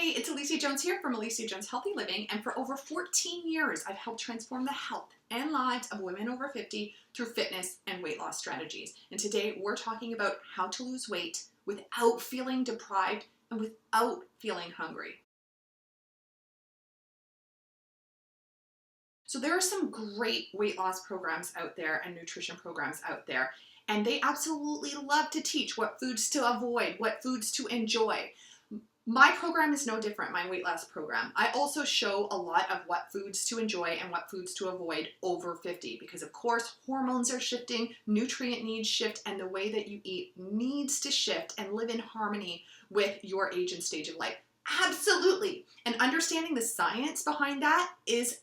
Hey, it's Alicia Jones here from Alicia Jones Healthy Living, and for over 14 years, I've helped transform the health and lives of women over 50 through fitness and weight loss strategies. And today we're talking about how to lose weight without feeling deprived and without feeling hungry. So there are some great weight loss programs out there and nutrition programs out there, and they absolutely love to teach what foods to avoid, what foods to enjoy. My program is no different, my weight loss program. I also show a lot of what foods to enjoy and what foods to avoid over 50 because of course hormones are shifting, nutrient needs shift, and the way that you eat needs to shift and live in harmony with your age and stage of life. Absolutely. And understanding the science behind that is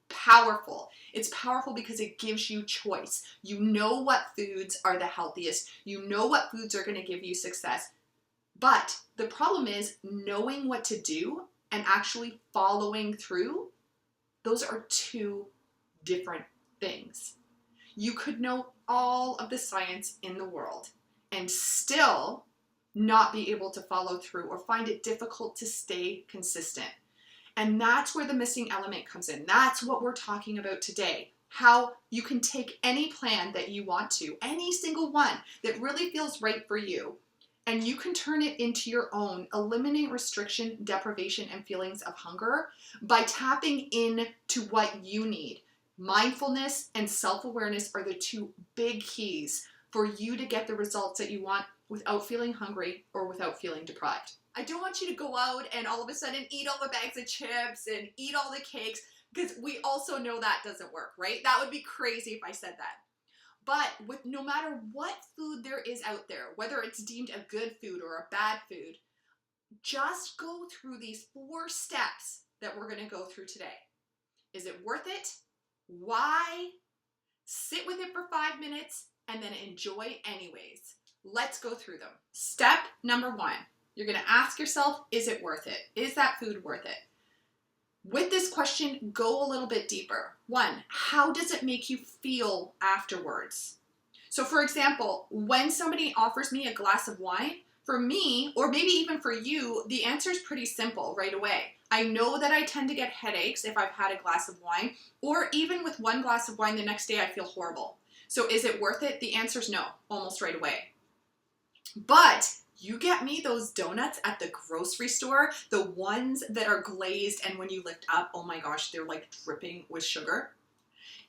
powerful. It's powerful because it gives you choice. You know what foods are the healthiest. You know what foods are going to give you success. But the problem is knowing what to do and actually following through. Those are two different things. You could know all of the science in the world and still not be able to follow through or find it difficult to stay consistent. And that's where the missing element comes in. That's what we're talking about today. How you can take any plan that you want to, any single one that really feels right for you, and you can turn it into your own. Eliminate restriction, deprivation, and feelings of hunger by tapping into what you need. Mindfulness and self-awareness are the two big keys for you to get the results that you want without feeling hungry or without feeling deprived. I don't want you to go out and all of a sudden eat all the bags of chips and eat all the cakes, because we also know that doesn't work, right? That would be crazy if I said that. But with no matter what food there is out there, whether it's deemed a good food or a bad food, just go through these 4 steps that we're going to go through today. Is it worth it? Why? Sit with it for 5 minutes and then enjoy anyways. Let's go through them. Step number 1, you're going to ask yourself, is it worth it? Is that food worth it? With this question, go a little bit deeper. 1, how does it make you feel afterwards? So for example, when somebody offers me a glass of wine, for me, or maybe even for you, the answer is pretty simple right away. I know that I tend to get headaches if I've had a glass of wine, or even with 1 glass of wine, the next day I feel horrible. So is it worth it? The answer is no, almost right away. But you get me those donuts at the grocery store, the ones that are glazed, and when you lift up, oh my gosh, they're like dripping with sugar.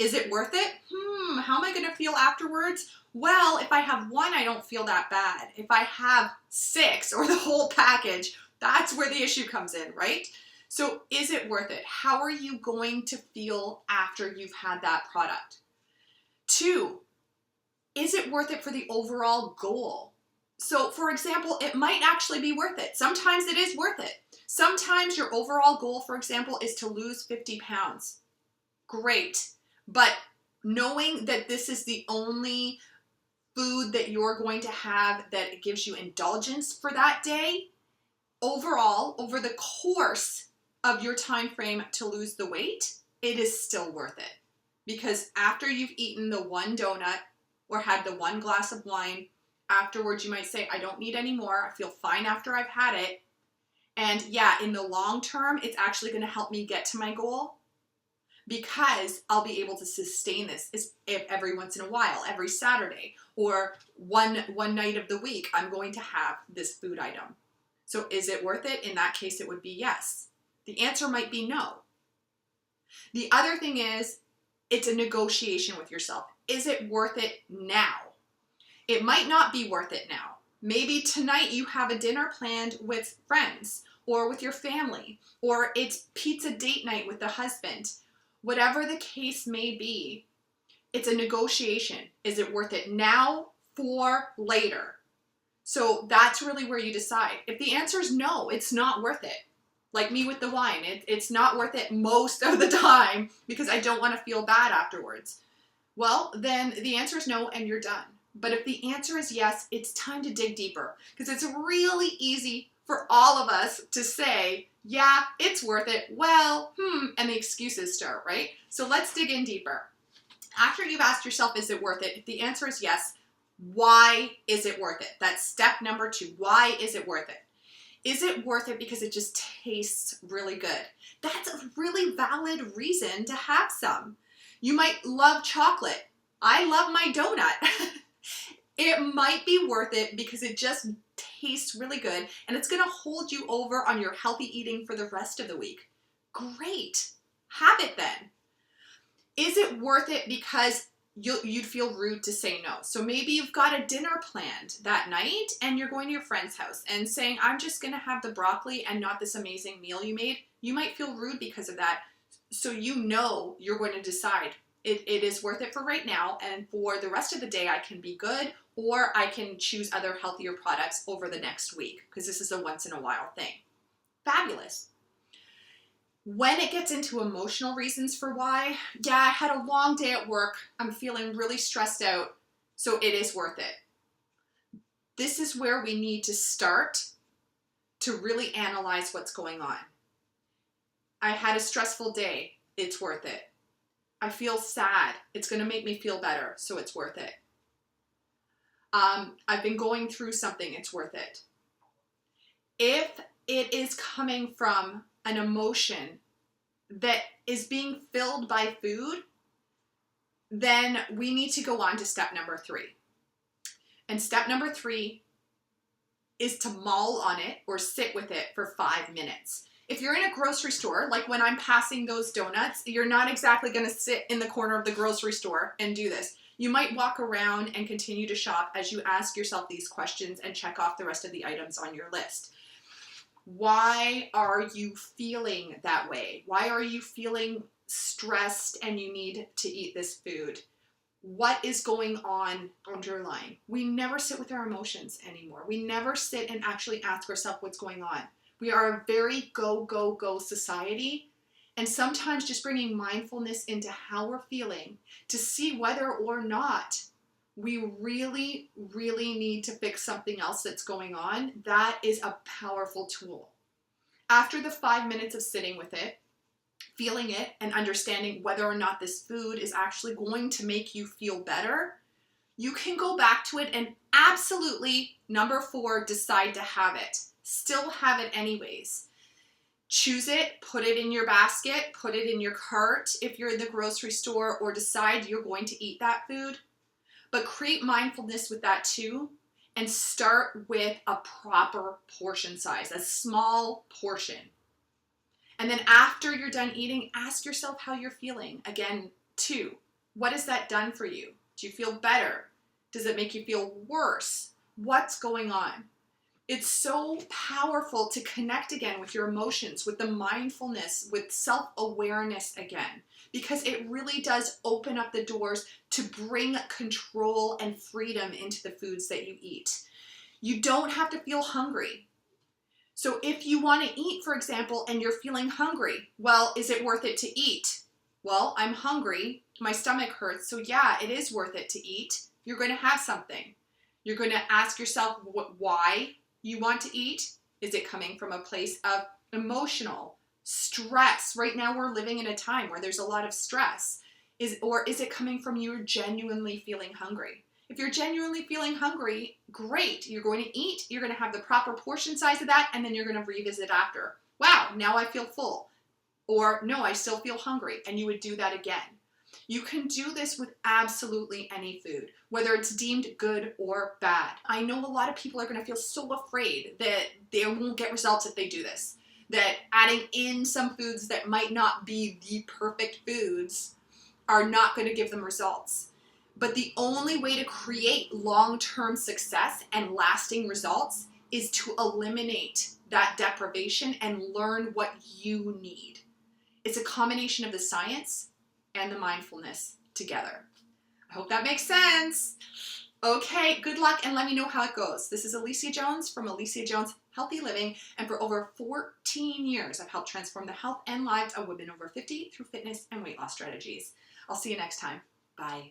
Is it worth it? How am I going to feel afterwards? Well, if I have 1, I don't feel that bad. If I have 6 or the whole package, that's where the issue comes in, right? So is it worth it? How are you going to feel after you've had that product? 2, is it worth it for the overall goal? So for example, it might actually be worth it. Sometimes it is worth it. Sometimes your overall goal, for example, is to lose 50 pounds. Great. But knowing that this is the only food that you're going to have that gives you indulgence for that day, overall, over the course of your time frame to lose the weight, it is still worth it. Because after you've eaten the 1 donut or had the 1 glass of wine, afterwards, you might say, I don't need any more. I feel fine after I've had it. And yeah, in the long term, it's actually going to help me get to my goal because I'll be able to sustain this if every once in a while, every Saturday or one night of the week, I'm going to have this food item. So is it worth it? In that case, it would be yes. The answer might be no. The other thing is, it's a negotiation with yourself. Is it worth it now? It might not be worth it now. Maybe tonight you have a dinner planned with friends or with your family, or it's pizza date night with the husband. Whatever the case may be, it's a negotiation. Is it worth it now for later? So that's really where you decide. If the answer is no, it's not worth it. Like me with the wine, it's not worth it most of the time because I don't want to feel bad afterwards. Well, then the answer is no and you're done. But if the answer is yes, it's time to dig deeper because it's really easy for all of us to say, yeah, it's worth it. Well, and the excuses start, right? So let's dig in deeper. After you've asked yourself, is it worth it? If the answer is yes, why is it worth it? That's step number 2. Why is it worth it? Is it worth it because it just tastes really good? That's a really valid reason to have some. You might love chocolate. I love my donut. It might be worth it because it just tastes really good and it's going to hold you over on your healthy eating for the rest of the week. Great. Have it then. Is it worth it because you'd feel rude to say no? So maybe you've got a dinner planned that night and you're going to your friend's house and saying, I'm just going to have the broccoli and not this amazing meal you made. You might feel rude because of that. So you know you're going to decide it is worth it for right now, and for the rest of the day I can be good, or I can choose other healthier products over the next week because this is a once in a while thing. Fabulous. When it gets into emotional reasons for why, yeah, I had a long day at work, I'm feeling really stressed out, so it is worth it. This is where we need to start to really analyze what's going on. I had a stressful day, it's worth it. I feel sad, it's going to make me feel better, so it's worth it. I've been going through something, it's worth it. If it is coming from an emotion that is being filled by food, then we need to go on to step number 3. And step number 3 is to mull on it or sit with it for 5 minutes. If you're in a grocery store, like when I'm passing those donuts, you're not exactly going to sit in the corner of the grocery store and do this. You might walk around and continue to shop as you ask yourself these questions and check off the rest of the items on your list. Why are you feeling that way? Why are you feeling stressed and you need to eat this food? What is going on underlying? We never sit with our emotions anymore. We never sit and actually ask ourselves what's going on. We are a very go, go, go society. And sometimes just bringing mindfulness into how we're feeling to see whether or not we really, really need to fix something else that's going on, that is a powerful tool. After the 5 minutes of sitting with it, feeling it, and understanding whether or not this food is actually going to make you feel better, you can go back to it and absolutely, number 4, decide to have it. Still have it anyways. Choose it, put it in your basket, put it in your cart if you're in the grocery store, or decide you're going to eat that food. But create mindfulness with that too, and start with a proper portion size, a small portion. And then after you're done eating, ask yourself how you're feeling. Again, 2, what has that done for you? Do you feel better? Does it make you feel worse? What's going on? It's so powerful to connect again with your emotions, with the mindfulness, with self-awareness again, because it really does open up the doors to bring control and freedom into the foods that you eat. You don't have to feel hungry. So if you want to eat, for example, and you're feeling hungry, well, is it worth it to eat? Well, I'm hungry, my stomach hurts, so yeah, it is worth it to eat. You're going to have something. You're going to ask yourself why you want to eat. Is it coming from a place of emotional stress? Right now we're living in a time where there's a lot of stress. Or is it coming from you genuinely feeling hungry? If you're genuinely feeling hungry, great. You're going to eat, you're going to have the proper portion size of that, and then you're going to revisit after. Wow, now I feel full. Or no, I still feel hungry, and you would do that again. You can do this with absolutely any food, whether it's deemed good or bad. I know a lot of people are going to feel so afraid that they won't get results if they do this, that adding in some foods that might not be the perfect foods are not going to give them results. But the only way to create long-term success and lasting results is to eliminate that deprivation and learn what you need. It's a combination of the science and the mindfulness together. I hope that makes sense. Okay, good luck and let me know how it goes. This is Alicia Jones from Alicia Jones Healthy Living, and for over 14 years, I've helped transform the health and lives of women over 50 through fitness and weight loss strategies. I'll see you next time. Bye.